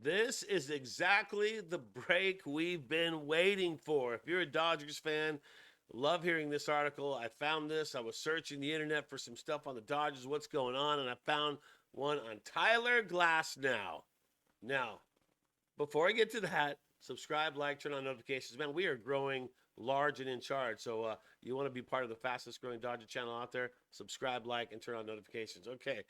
This is exactly the break we've been waiting for. If you're a Dodgers fan, love hearing this article. I found this. I was searching the internet for some stuff on the Dodgers, what's going on, and I found one on Tyler Glasnow. Now, before I get to that, subscribe, like, turn on notifications. Man, we are growing large and in charge. So you want to be part of the fastest growing Dodger channel out there? Subscribe, like, and turn on notifications. Okay.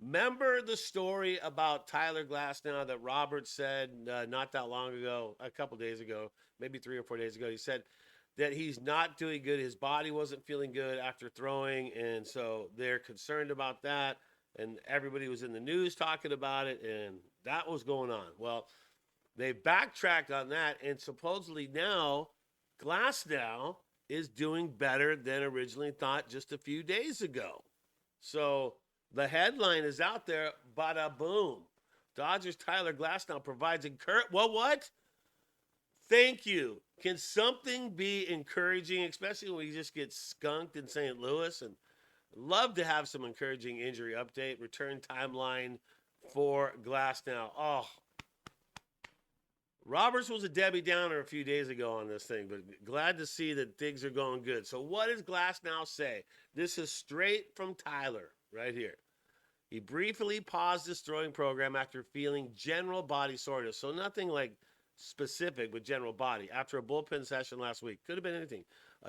Remember the story about Tyler Glasnow that Robert said not that long ago, a couple days ago, maybe 3 or 4 days ago. He said that he's not doing good. His body wasn't feeling good after throwing, and so they're concerned about that. And everybody was in the news talking about it, and that was going on. Well, they backtracked on that, and supposedly now Glasnow is doing better than originally thought just a few days ago. So the headline is out there, bada boom. Dodgers Tyler Glasnow provides what? Thank you. Can something be encouraging, especially when we just get skunked in St. Louis? And love to have some encouraging injury update, return timeline for Glasnow. Oh, Roberts was a Debbie Downer a few days ago on this thing, but glad to see that things are going good. So, what does Glasnow say? This is straight from Tyler right here. He briefly paused his throwing program after feeling general body soreness. So, nothing like specific, but general body. After a bullpen session last week, could have been anything.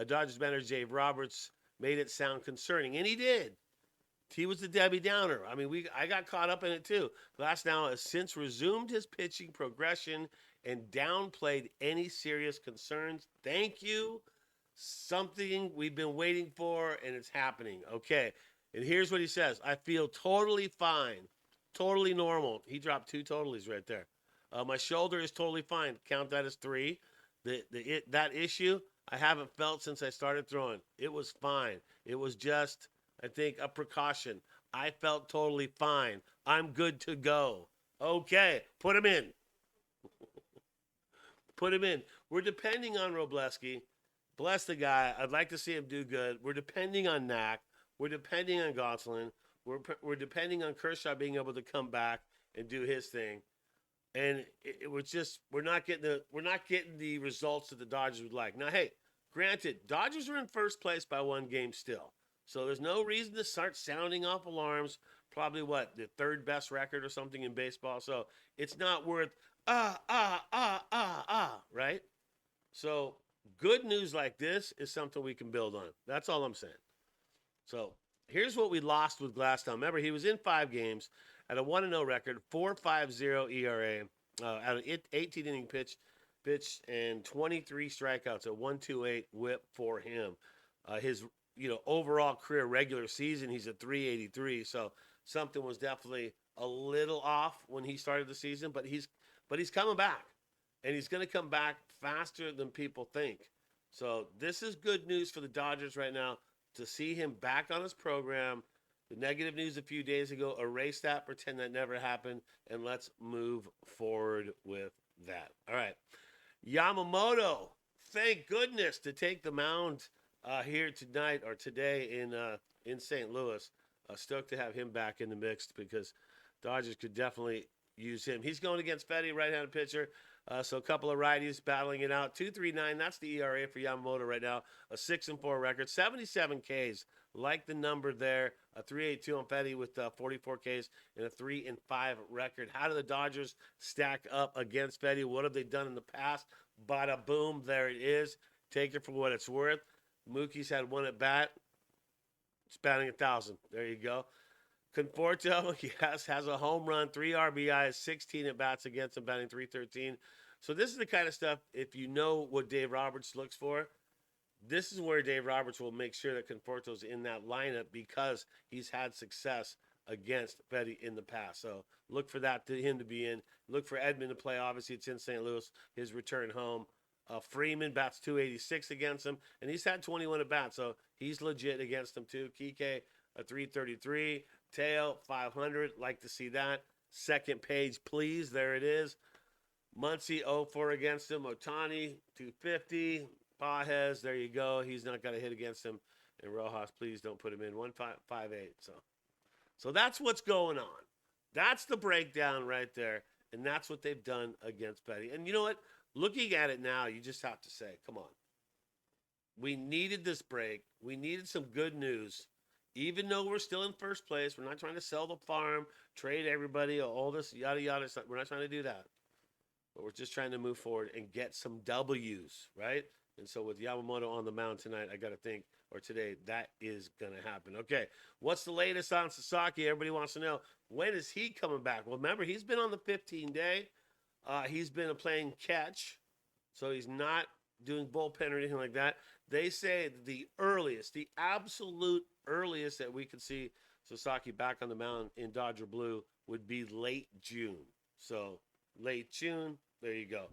Dodgers manager Dave Roberts made it sound concerning, and he did. He was the Debbie Downer. I mean, I got caught up in it too. Glasnow has since resumed his pitching progression and downplayed any serious concerns. Thank you. Something we've been waiting for, and it's happening. Okay. And here's what he says: I feel totally fine, totally normal. He dropped two totallys right there. My shoulder is totally fine. Count that as three. That issue I haven't felt since I started throwing. It was fine. It was just, I think, a precaution. I felt totally fine. I'm good to go. Okay, put him in. Put him in. We're depending on Robleski. Bless the guy. I'd like to see him do good. We're depending on Knack. We're depending on Gosselin. We're depending on Kershaw being able to come back and do his thing. And it was just we're not getting the results that the Dodgers would like. Now, hey, granted, Dodgers are in first place by one game still, so there's no reason to start sounding off alarms. Probably what the third best record or something in baseball. So it's not worth right? So good news like this is something we can build on. That's all I'm saying. So here's what we lost with Glasnow. Remember, he was in 5 games at a 1-0 record, 4.50 ERA, at an 18 inning pitch and 23 strikeouts, a 1.28 WHIP for him. His overall career regular season, he's at 3.83. So something was definitely a little off when he started the season, but he's coming back, and he's going to come back faster than people think. So this is good news for the Dodgers right now to see him back on his program. The negative news a few days ago, erase that, pretend that never happened, and let's move forward with that. All right. Yamamoto, thank goodness, to take the mound here tonight or today in St. Louis. Stoked to have him back in the mix because Dodgers could definitely use him. He's going against Freddie, right-handed pitcher. So a couple of righties battling it out. 2.39, that's the ERA for Yamamoto right now. A 6-4 record, 77 Ks. Like the number there. A 3.82 on Freddie with 44 Ks and a 3-5 record. How do the Dodgers stack up against Freddie? What have they done in the past? Bada boom, there it is. Take it for what it's worth. Mookie's had one at bat. It's batting 1,000. There you go. Conforto, yes, has a home run, 3 RBIs, 16 at bats against him, batting 313. So this is the kind of stuff, if you know what Dave Roberts looks for, this is where Dave Roberts will make sure that Conforto's in that lineup because he's had success against Freddie in the past. So look for him to be in. Look for Edman to play. Obviously, it's in St. Louis, his return home. Freeman bats 286 against him, and he's had 21 at bats, so he's legit against him too. Kike, a 333. Teo, 500. Like to see that. Second page, please. There it is. Muncy, 0-4 against him. Ohtani, 250. Pajes, there you go. He's not got a hit against him. And Rojas, please don't put him in. 1.58. So that's what's going on. That's the breakdown right there. And that's what they've done against Petty. And you know what? Looking at it now, you just have to say, come on. We needed this break. We needed some good news. Even though we're still in first place, we're not trying to sell the farm, trade everybody, all this yada yada stuff. We're not trying to do that. But we're just trying to move forward and get some W's, right? And so with Yamamoto on the mound tonight, I got to think, or today, that is going to happen. Okay, what's the latest on Sasaki? Everybody wants to know, when is he coming back? Well, remember, he's been on the 15-day. He's been playing catch, so he's not doing bullpen or anything like that. They say the earliest, the absolute earliest that we could see Sasaki back on the mound in Dodger Blue would be late June. So late June, there you go.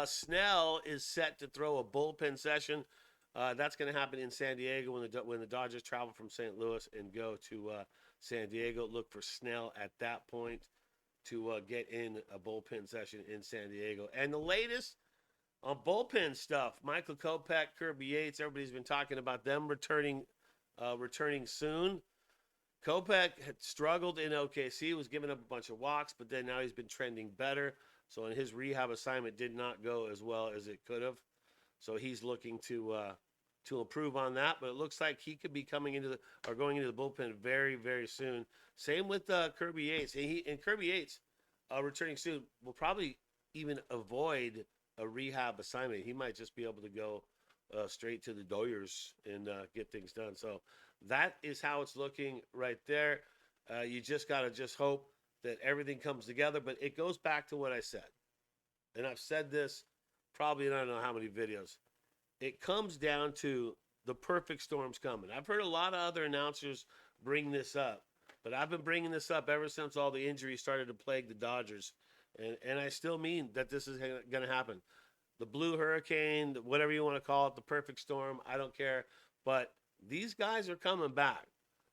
Snell is set to throw a bullpen session. That's going to happen in San Diego when the Dodgers travel from St. Louis and go to San Diego. Look for Snell at that point to get in a bullpen session in San Diego. And the latest on bullpen stuff, Michael Kopech, Kirby Yates, everybody's been talking about them returning soon. Kopech had struggled in OKC, was giving up a bunch of walks, but then now he's been trending better. So in his rehab assignment did not go as well as it could have. So he's looking to improve on that. But it looks like he could be going into the bullpen very, very soon. Same with Kirby Yates. And Kirby Yates, returning soon, will probably even avoid a rehab assignment. He might just be able to go straight to the Dodgers and get things done. So that is how it's looking right there. You just got to hope that everything comes together. But it goes back to what I said. And I've said this probably in I don't know how many videos. It comes down to the perfect storm's coming. I've heard a lot of other announcers bring this up. But I've been bringing this up ever since all the injuries started to plague the Dodgers. And I still mean that this is going to happen. The blue hurricane, whatever you want to call it, the perfect storm, I don't care. But these guys are coming back.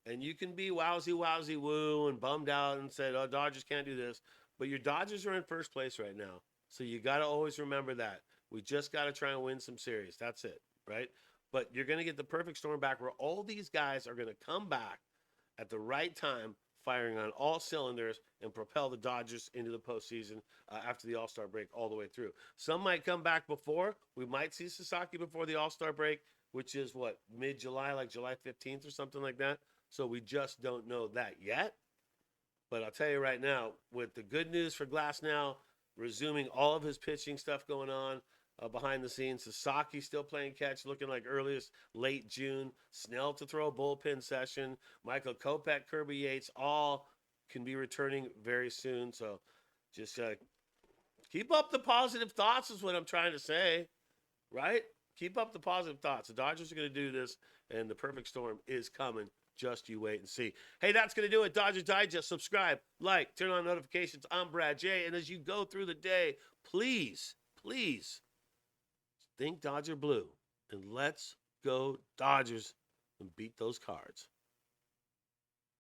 And you can be wowsy woo and bummed out and said, oh, Dodgers can't do this. But your Dodgers are in first place right now. So you got to always remember that. We just got to try and win some series. That's it, right? But you're going to get the perfect storm back where all these guys are going to come back at the right time, firing on all cylinders, and propel the Dodgers into the postseason after the All-Star break all the way through. Some might come back before. We might see Sasaki before the All-Star break, which is, mid-July, like July 15th or something like that. So we just don't know that yet. But I'll tell you right now, with the good news for Glasnow, resuming all of his pitching stuff going on behind the scenes, Sasaki still playing catch, looking like earliest late June. Snell to throw a bullpen session. Michael Kopech, Kirby Yates, all can be returning very soon. So just keep up the positive thoughts is what I'm trying to say, right? Keep up the positive thoughts. The Dodgers are going to do this, and the perfect storm is coming. Just you wait and see. Hey, that's going to do it. Dodgers Digest. Subscribe, like, turn on notifications. I'm Brad J. And as you go through the day, please think Dodger Blue. And let's go Dodgers and beat those Cards.